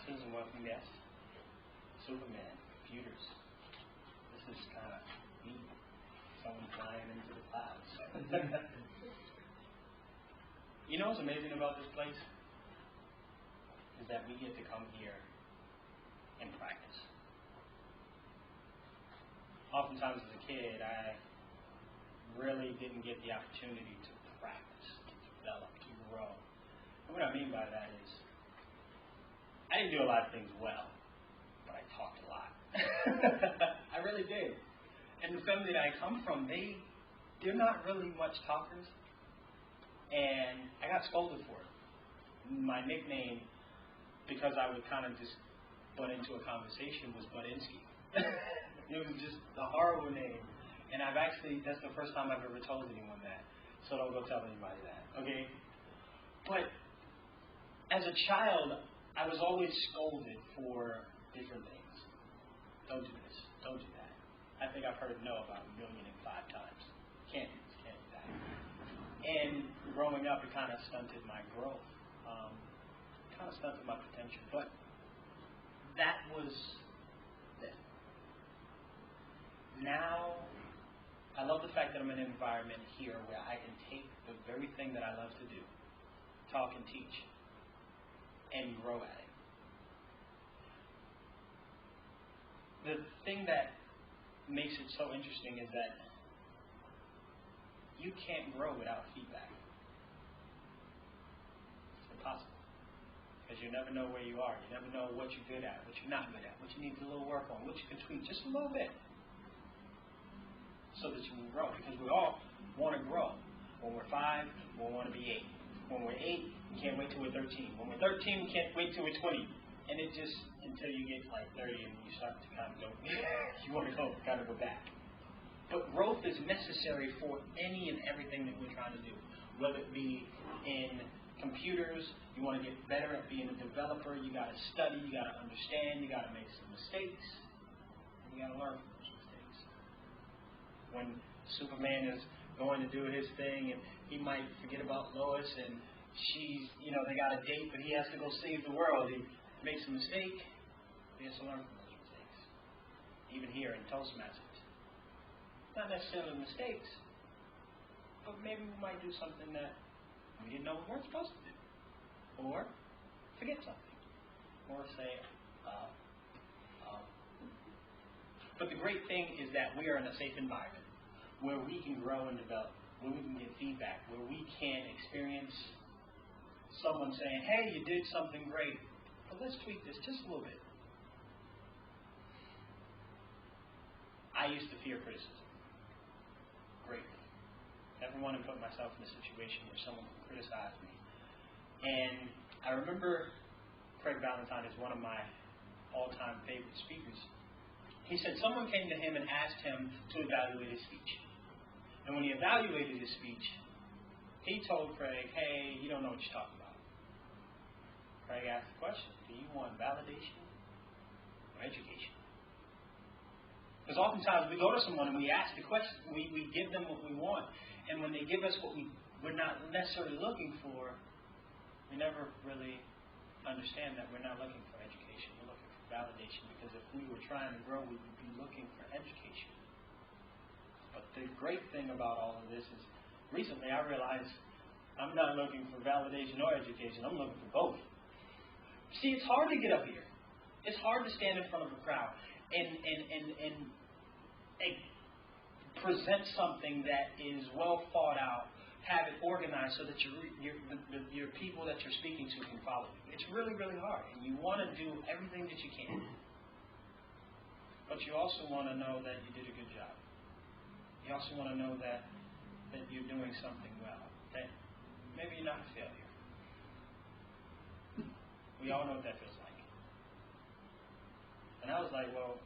sponsors and welcome guests. Superman, computers. This is kind of neat. Someone flying into the clouds. You know what's amazing about this place? Is that we get to come here and practice. Oftentimes as a kid, I really didn't get the opportunity to practice, to develop, to grow. And what I mean by that is, I didn't do a lot of things well, but I talked a lot. I really did. And the family that I come from, they're not really much talkers. And I got scolded for it. My nickname, because I would kind of just butt into a conversation, was Buttinsky. It was just a horrible name. And that's the first time I've ever told anyone that. So don't go tell anybody that, okay? But as a child, I was always scolded for different things. Don't do this. Don't do that. I think I've heard no about 1,005 times. Can't do this. Can't do that. And growing up, it kind of stunted my growth. Kind of stunted my potential. But that was it. Now, I love the fact that I'm in an environment here where I can take the very thing that I love to do, talk and teach, and grow at it. The thing that makes it so interesting is that you can't grow without feedback. It's impossible. Because you never know where you are. You never know what you're good at, what you're not good at, what you need to a little work on, what you can tweak just a little bit so that you can grow. Because we all want to grow. When we're 5, we want to be 8. When we're 8, we can't wait till we're 13. When we're 13, we can't wait till we're 20. And it just, until you get like 30 and you start to kind of go, you want to go, kind of go back. But growth is necessary for any and everything that we're trying to do. Whether it be in computers, you want to get better at being a developer, you got to study, you got to understand, you got to make some mistakes, and you got to learn from those mistakes. When Superman is going to do his thing and he might forget about Lois and she's, they got a date, but he has to go save the world. He makes a mistake, he has to learn from those mistakes. Even here in Toastmasters. Not necessarily mistakes, but maybe we might do something that we didn't know we weren't supposed to do. Or forget something. Or say, But the great thing is that we are in a safe environment where we can grow and develop, where we can get feedback, where we can experience someone saying, hey, you did something great, but let's tweak this just a little bit. I used to fear criticism greatly. Never wanted to put myself in a situation where someone could criticize me. And I remember Craig Valentine is one of my all-time favorite speakers. He said someone came to him and asked him to evaluate his speech. And when he evaluated his speech, he told Craig, hey, you don't know what you're talking about. Craig asked the question, do you want validation or education? Because oftentimes we go to someone and we ask the question, we give them what we want. And when they give us what we're not necessarily looking for, we never really understand that we're not looking for education. We're looking for validation. Because if we were trying to grow, we would be looking for education. But the great thing about all of this is, recently I realized I'm not looking for validation or education. I'm looking for both. See, it's hard to get up here. It's hard to stand in front of a crowd and present something that is well thought out, have it organized so that your people that you're speaking to can follow you. It's really, really hard. And you want to do everything that you can. But you also want to know that you did a good job. You also want to know that you're doing something well. That maybe you're not a failure. We all know what that feels like. And I was like, well,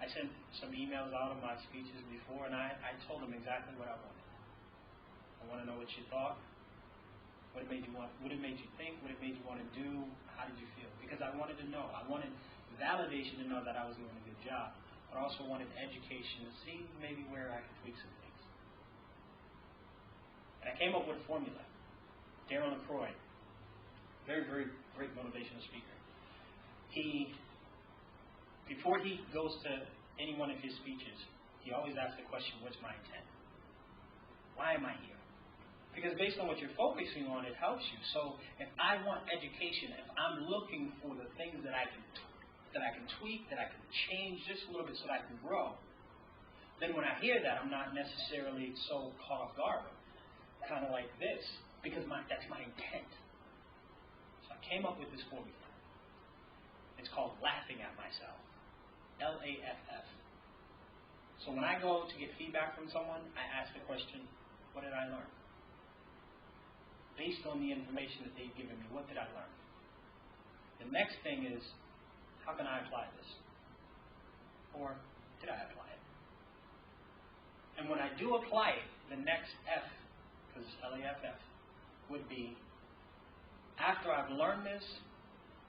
I sent some emails out of my speeches before, and I told them exactly what I wanted. I want to know what you thought, what it made you think, what it made you want to do, how did you feel? Because I wanted to know. I wanted validation to know that I was doing a good job, but I also wanted education to see maybe where I could tweak some things. And I came up with a formula. Darren LaCroix, very, very great motivational speaker. before he goes to any one of his speeches, he always asks the question, what's my intent? Why am I here? Because based on what you're focusing on, it helps you. So if I want education, if I'm looking for the things that I can tweak, that I can change just a little bit so that I can grow, then when I hear that, I'm not necessarily so caught off guard, kind of like this, because that's my intent. So I came up with this formula. It's called laughing at myself. L-A-F-F. So when I go to get feedback from someone, I ask the question, what did I learn? Based on the information that they've given me, what did I learn? The next thing is, how can I apply this? Or did I apply it? And when I do apply it, the next F, because it's L-A-F-F, would be, after I've learned this,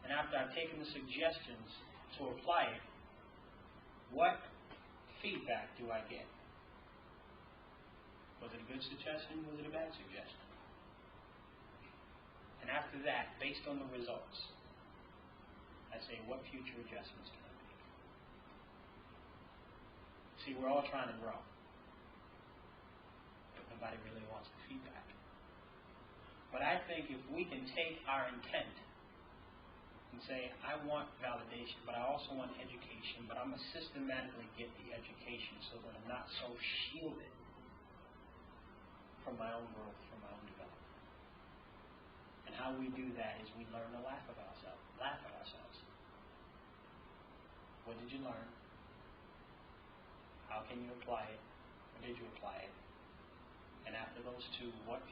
and after I've taken the suggestions to apply it, what feedback do I get? Was it a good suggestion? Was it a bad suggestion? And after that, based on the results, I say, what future adjustments can I make? See, we're all trying to grow, but nobody really wants the feedback. But I think if we can take our intent and say, I want validation, but I also want education, but I'm going to systematically get the education so that I'm not so shielded from my own growth, from my own development. And how we do that is we learn to laugh at ourselves. What did you learn? How can you apply it? Or did you apply it? And after those two, what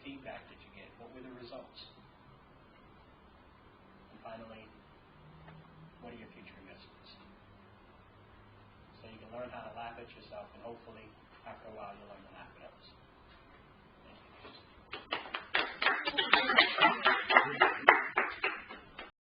feedback did you get? What were the results? And finally, what are your future investments? So you can learn how to laugh at yourself, and hopefully, after a while, you'll learn to laugh at others.